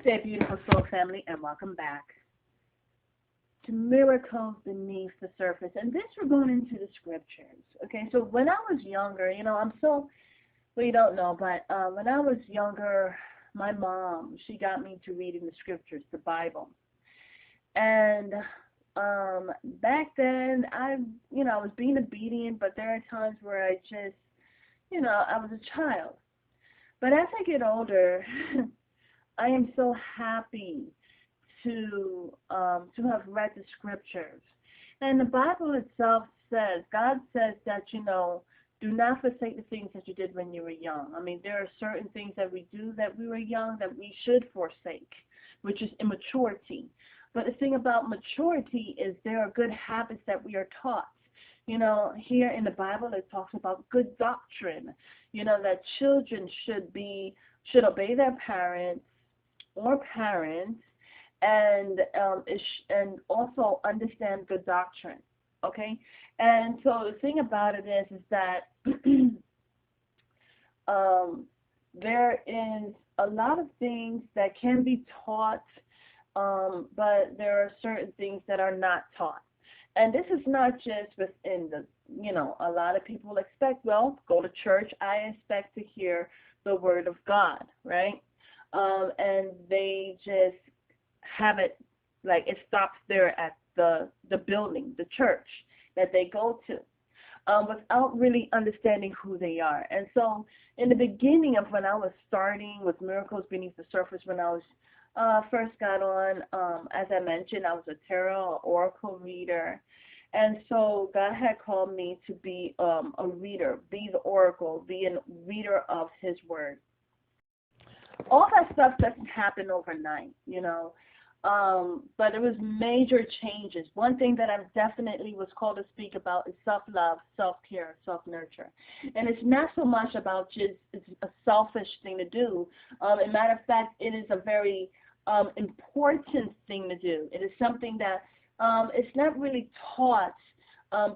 Good day, beautiful soul family, and welcome back to Miracles Beneath the Surface. And this, we're going into the scriptures. Okay, so when I was younger, well, you don't know, but when I was younger, my mom, she got me to reading the scriptures, the Bible. And back then, I was being obedient, but there are times where I just, I was a child. But as I get older, I am so happy to have read the scriptures. And the Bible itself says, God says that, do not forsake the things that you did when you were young. I mean, there are certain things that we do that we were young that we should forsake, which is immaturity. But the thing about maturity is there are good habits that we are taught. Here in the Bible it talks about good doctrine, that children should obey their parents and also understand good doctrine. Okay, and so the thing about it is that there is a lot of things that can be taught, but there are certain things that are not taught. And this is not just within a lot of people expect, well, go to church, I expect to hear the word of God, right? And they just have it, like it stops there at the building, the church that they go to, without really understanding who they are. And so in the beginning of when I was starting with Miracles Beneath the Surface, when I was first got on, as I mentioned, I was a tarot, oracle reader. And so God had called me to be a reader, be the oracle, be a reader of his word. All that stuff doesn't happen overnight, but it was major changes. One thing that I definitely was called to speak about is self-love, self-care, self-nurture. And it's not so much about just it's a selfish thing to do. As a matter of fact, it is a very important thing to do. It is something that it's not really taught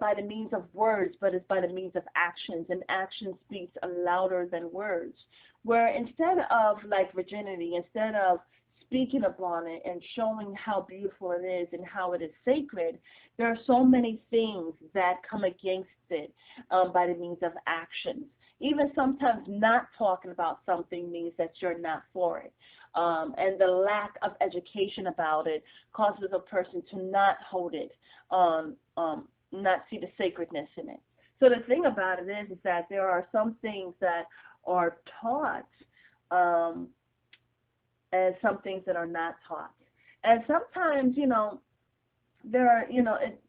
by the means of words, but it's by the means of actions, and action speaks louder than words. Where instead of like virginity, instead of speaking upon it and showing how beautiful it is and how it is sacred, there are so many things that come against it by the means of actions. Even sometimes not talking about something means that you're not for it. And the lack of education about it causes a person to not hold it, not see the sacredness in it. So the thing about it is that there are some things that are taught and some things that are not taught. And sometimes, there are,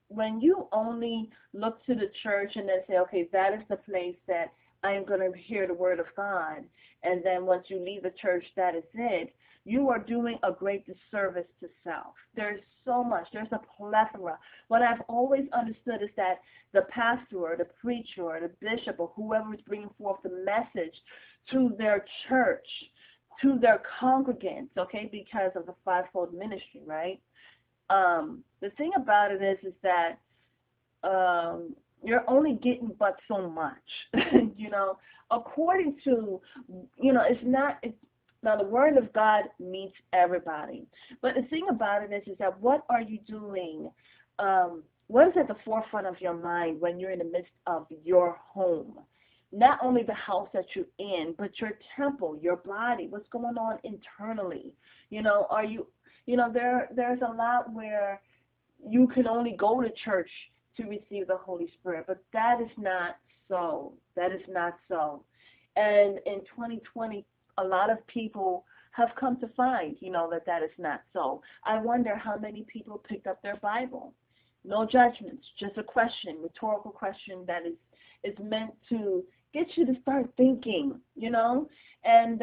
when you only look to the church and then say, okay, that is the place that I am going to hear the word of God, and then once you leave the church, that is it, you are doing a great disservice to self. There's so much. There's a plethora. What I've always understood is that the pastor or the preacher or the bishop or whoever is bringing forth the message to their church, to their congregants, okay, because of the fivefold ministry, right? The thing about it is that you're only getting but so much, according to, now the word of God meets everybody. But the thing about it is that what are you doing? What is at the forefront of your mind when you're in the midst of your home? Not only the house that you're in, but your temple, your body, what's going on internally. Are you, there's a lot where you can only go to church to receive the Holy Spirit, but that is not so. That is not so. And in 2020, a lot of people have come to find, that is not so. I wonder how many people picked up their Bible. No judgments, just a question, rhetorical question that is meant to get you to start thinking, and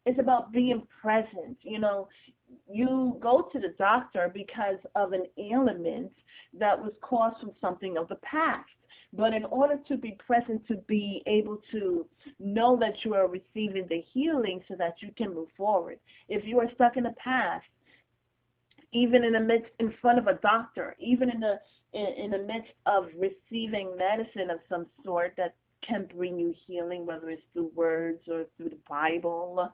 it's about being present. You go to the doctor because of an ailment that was caused from something of the past. But in order to be present, to be able to know that you are receiving the healing so that you can move forward. If you are stuck in the past, even in front of a doctor, even in the midst of receiving medicine of some sort that can bring you healing, whether it's through words or through the Bible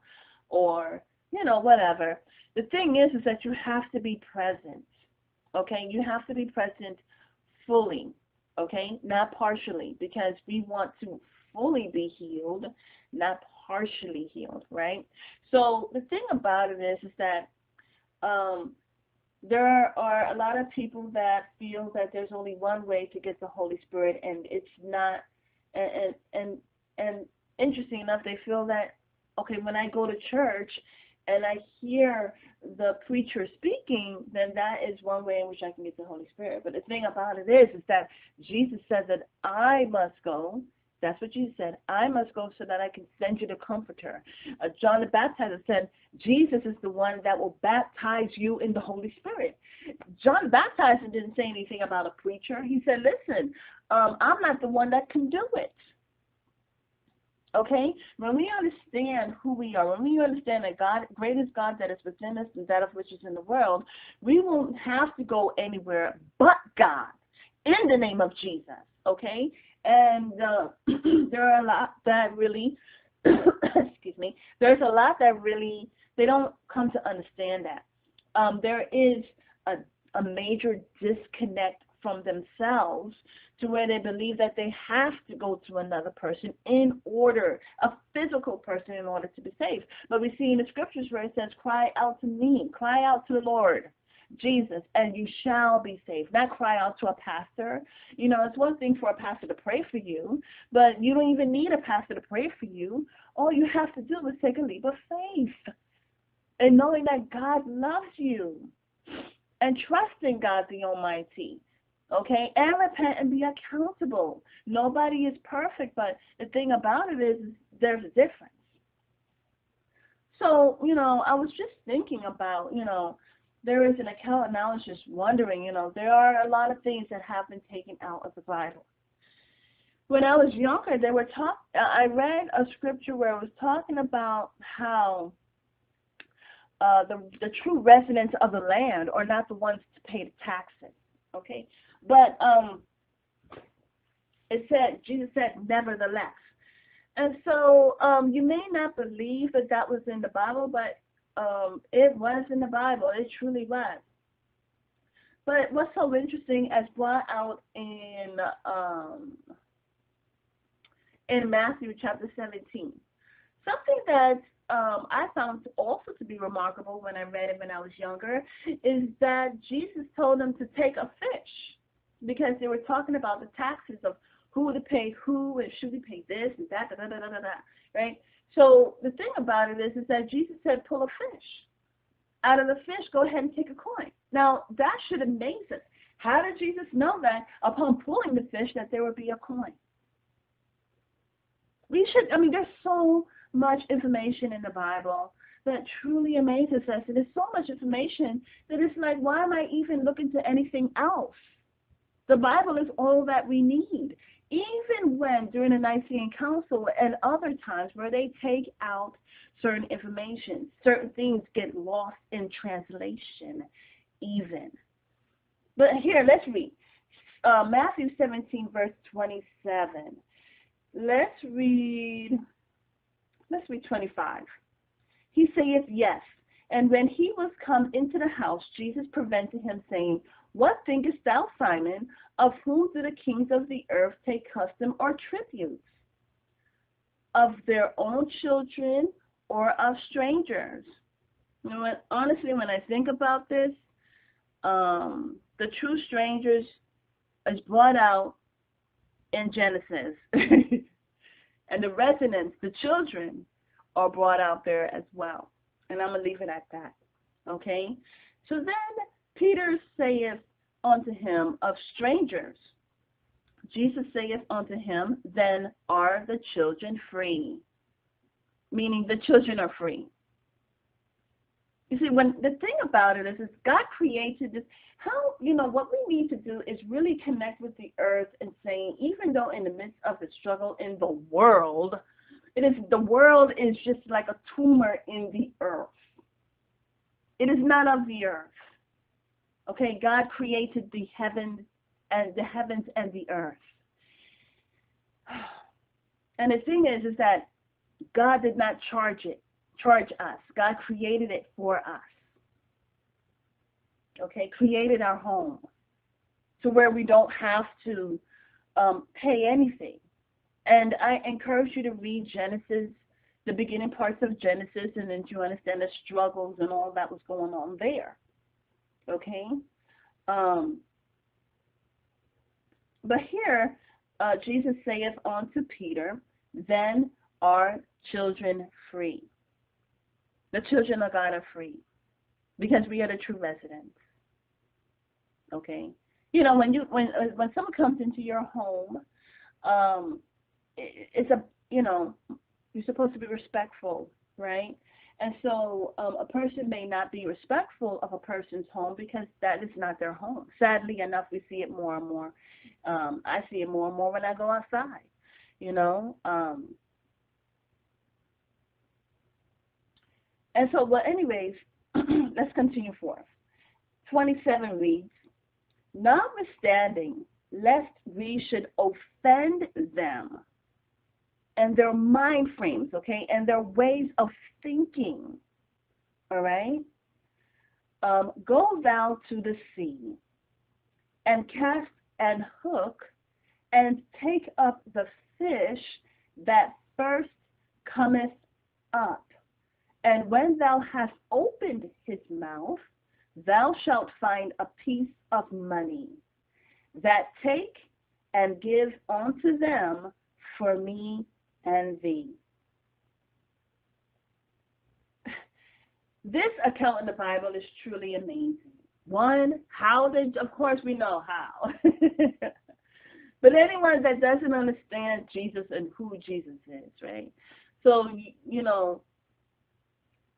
or whatever. The thing is that you have to be present. Okay? You have to be present fully. Okay? Not partially, because we want to fully be healed, not partially healed, right? So the thing about it is that um, there are a lot of people that feel that there's only one way to get the Holy Spirit, and it's not. And interesting enough, they feel that, okay, when I go to church and I hear the preacher speaking, then that is one way in which I can get the Holy Spirit. But the thing about it is that Jesus said that I must go. That's what Jesus said. I must go so that I can send you the Comforter. John the Baptizer said, Jesus is the one that will baptize you in the Holy Spirit. John the Baptizer didn't say anything about a preacher. He said, listen, I'm not the one that can do it. Okay? When we understand who we are, when we understand that God, great is God that is within us and that of which is in the world, we won't have to go anywhere but God in the name of Jesus. Okay? And there are a lot that really, excuse me, there's a lot that really, they don't come to understand that. There is a major disconnect from themselves to where they believe that they have to go to another person a physical person in order to be saved. But we see in the scriptures where it says, cry out to me, cry out to the Lord Jesus, and you shall be saved. Not cry out to a pastor. It's one thing for a pastor to pray for you, but you don't even need a pastor to pray for you. All you have to do is take a leap of faith and knowing that God loves you and trust in God the Almighty. Okay, and repent and be accountable. Nobody is perfect, but the thing about it is there's a difference. So, I was just thinking about, there is an account, and I was just wondering, there are a lot of things that have been taken out of the Bible. When I was younger, I read a scripture where it was talking about how the true residents of the land are not the ones to pay the taxes. Okay, but Jesus said, nevertheless. And so you may not believe that was in the Bible, but it was in the Bible. It truly was. But what's so interesting, as brought out in Matthew chapter 17, something that I found also to be remarkable when I read it when I was younger, is that Jesus told them to take a fish, because they were talking about the taxes of who to pay who, and should we pay this and that, right? So the thing about it is that Jesus said, pull a fish. Out of the fish, go ahead and take a coin. Now, that should amaze us. How did Jesus know that upon pulling the fish that there would be a coin? There's so much information in the Bible that truly amazes us. And there's so much information that it's like, why am I even looking to anything else? The Bible is all that we need. Even when during the Nicene Council and other times where they take out certain information, certain things get lost in translation even. But here, let's read. Matthew 17, verse 27. Let's read 25. He saith, yes. And when he was come into the house, Jesus prevented him, saying, what thinkest thou, Simon? Of whom do the kings of the earth take custom or tribute? Of their own children or of strangers? You know what? Honestly, when I think about this, the true strangers is brought out in Genesis. And the residents, the children, are brought out there as well. And I'm going to leave it at that. Okay? So then Peter saith unto him, of strangers. Jesus saith unto him, then are the children free. Meaning the children are free. You see, when the thing about it is God created this. What we need to do is really connect with the earth and saying, even though in the midst of the struggle in the world, the world is just like a tumor in the earth. It is not of the earth. Okay, God created the heavens and the earth. And the thing is that God did not charge it towards us. God created it for us. Okay, created our home to where we don't have to pay anything. And I encourage you to read Genesis, the beginning parts of Genesis, and then you understand the struggles and all that was going on there. Okay? But here, Jesus saith unto Peter, then are children free. The children of God are free because we are the true residents. Okay? You know, when someone comes into your home, you're supposed to be respectful, right? And so a person may not be respectful of a person's home because that is not their home. Sadly enough, we see it more and more. I see it more and more when I go outside, you know. And so, well, anyways, let's continue forth. 27 reads, notwithstanding, lest we should offend them and their mind frames, okay, and their ways of thinking, all right? Go thou to the sea and cast an hook and take up the fish that first cometh up. And when thou hast opened his mouth, thou shalt find a piece of money, that take and give unto them for me and thee. This account in the Bible is truly amazing. One, of course we know how. But anyone that doesn't understand Jesus and who Jesus is, right? So, you know,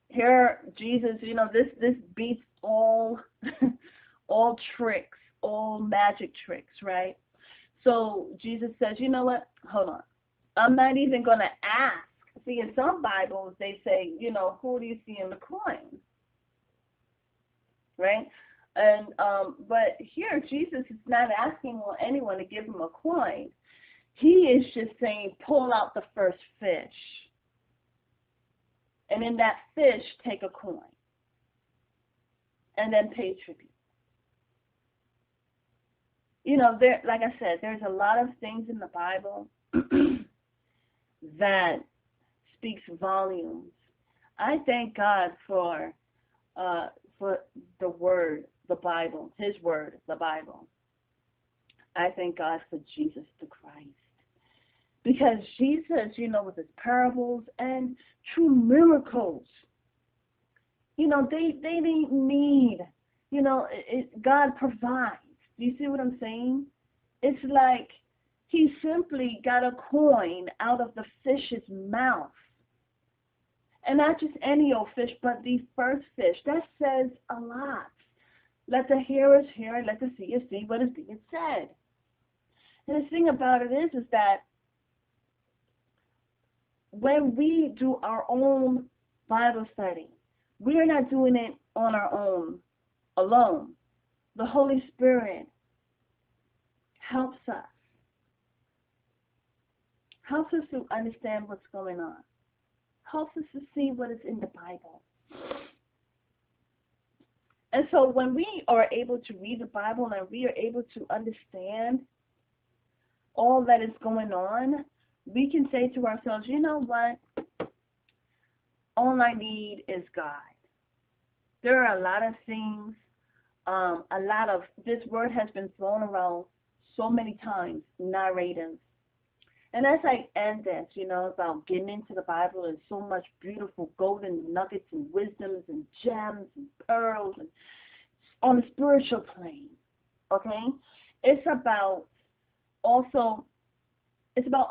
here Jesus, you know, this beats all tricks, all magic tricks, right? So Jesus says, you know what? Hold on. I'm not even going to ask. See, in some Bibles, they say, you know, who do you see in the coin? Right? And but here, Jesus is not asking anyone to give him a coin. He is just saying, pull out the first fish. And in that fish, take a coin. And then pay tribute. You know, like I said, there's a lot of things in the Bible that speaks volumes. I thank God for the Word, the Bible, His Word, the Bible. I thank God for Jesus the Christ. Because Jesus, you know, with his parables and true miracles, you know, they didn't need, you know, God provides. Do you see what I'm saying? It's like he simply got a coin out of the fish's mouth. And not just any old fish, but the first fish. That says a lot. Let the hearers hear and let the seers see what is being said. And the thing about it is that when we do our own Bible study, we are not doing it on our own, alone. The Holy Spirit helps us to understand what's going on, helps us to see what is in the Bible. And so when we are able to read the Bible and we are able to understand all that is going on, we can say to ourselves, you know what? All I need is God. There are a lot of things, this word has been thrown around so many times, narratives. And as I end this, you know, about getting into the Bible, and so much beautiful golden nuggets and wisdoms and gems and pearls and on the spiritual plane, okay? It's about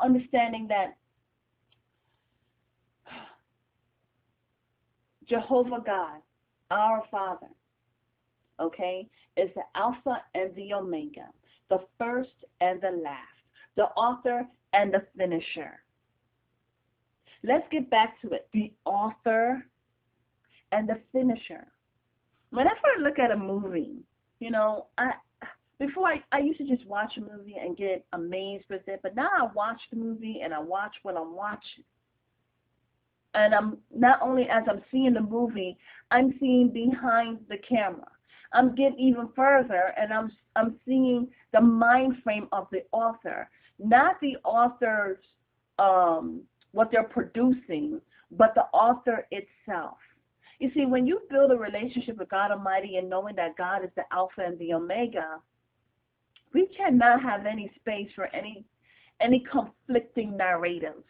understanding that Jehovah God, our Father, okay, is the Alpha and the Omega, the first and the last, the author and the finisher. Let's get back to it. The author and the finisher. Whenever I look at a movie, you know, before I used to just watch a movie and get amazed with it, but now I watch the movie and I watch what I'm watching. And I'm not only as I'm seeing the movie, I'm seeing behind the camera. I'm getting even further, and I'm seeing the mind frame of the author, not the author's what they're producing, but the author itself. You see, when you build a relationship with God Almighty and knowing that God is the Alpha and the Omega, we cannot have any space for any conflicting narratives.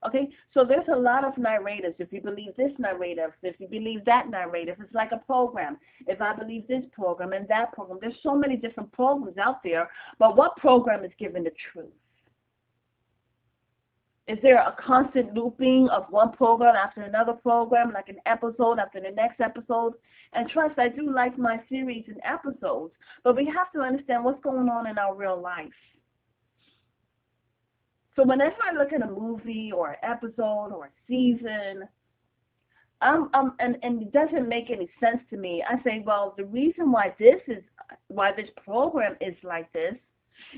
Okay, so there's a lot of narratives. If you believe this narrative, if you believe that narrative, it's like a program. If I believe this program and that program, there's so many different programs out there, but what program is giving the truth? Is there a constant looping of one program after another program, like an episode after the next episode? And trust, I do like my series and episodes, but we have to understand what's going on in our real life. So whenever I look at a movie or an episode or a season, and it doesn't make any sense to me, I say, well, the reason why this program is like this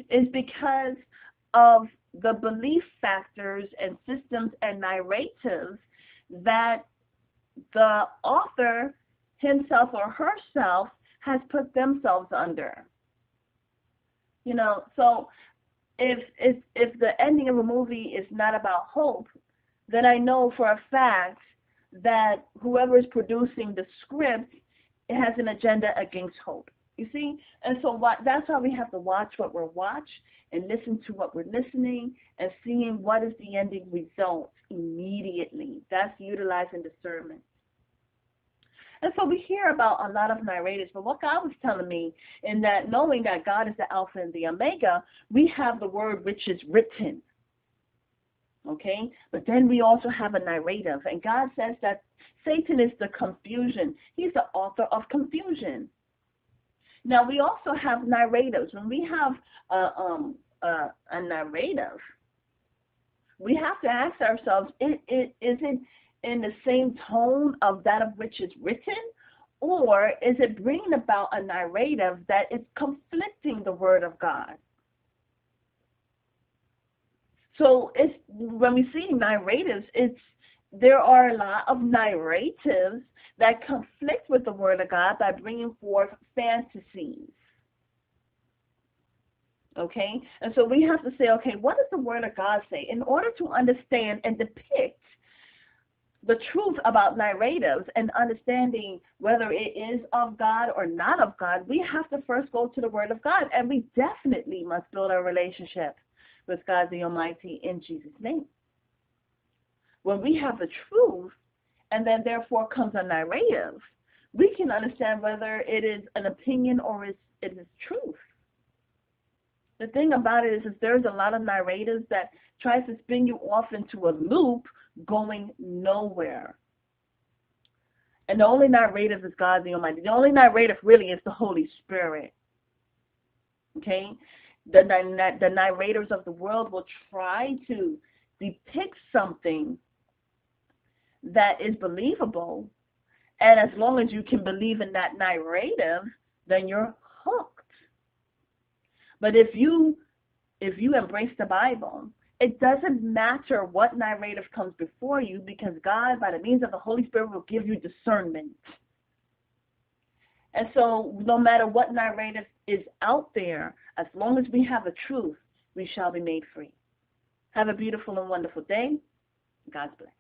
is because of the belief factors and systems and narratives that the author himself or herself has put themselves under. You know, so if the ending of a movie is not about hope, then I know for a fact that whoever is producing the script has an agenda against hope. You see? And so that's why we have to watch what we're watching and listen to what we're listening and seeing what is the ending result immediately. That's utilizing discernment. And so we hear about a lot of narrators, but what God was telling me in that knowing that God is the Alpha and the Omega, we have the word which is written. Okay? But then we also have a narrative. And God says that Satan is the confusion. He's the author of confusion. Now, we also have narratives. When we have a narrative, we have to ask ourselves, is it in the same tone of that of which is written, or is it bringing about a narrative that is conflicting the Word of God? So when we see narratives, there are a lot of narratives that conflict with the Word of God by bringing forth fantasies. Okay? And so we have to say, okay, what does the Word of God say? In order to understand and depict the truth about narratives and understanding whether it is of God or not of God, we have to first go to the Word of God, and we definitely must build our relationship with God the Almighty in Jesus' name. When we have the truth, and then therefore comes a narrative, we can understand whether it is an opinion or it is truth. The thing about it is there's a lot of narratives that tries to spin you off into a loop going nowhere. And the only narrative is God the Almighty. The only narrative really is the Holy Spirit. Okay? The narrators of the world will try to depict something that is believable, and as long as you can believe in that narrative, then you're hooked. But if you embrace the Bible, it doesn't matter what narrative comes before you, because God, by the means of the Holy Spirit, will give you discernment. And so no matter what narrative is out there, as long as we have the truth, we shall be made free. Have a beautiful and wonderful day. God's bless.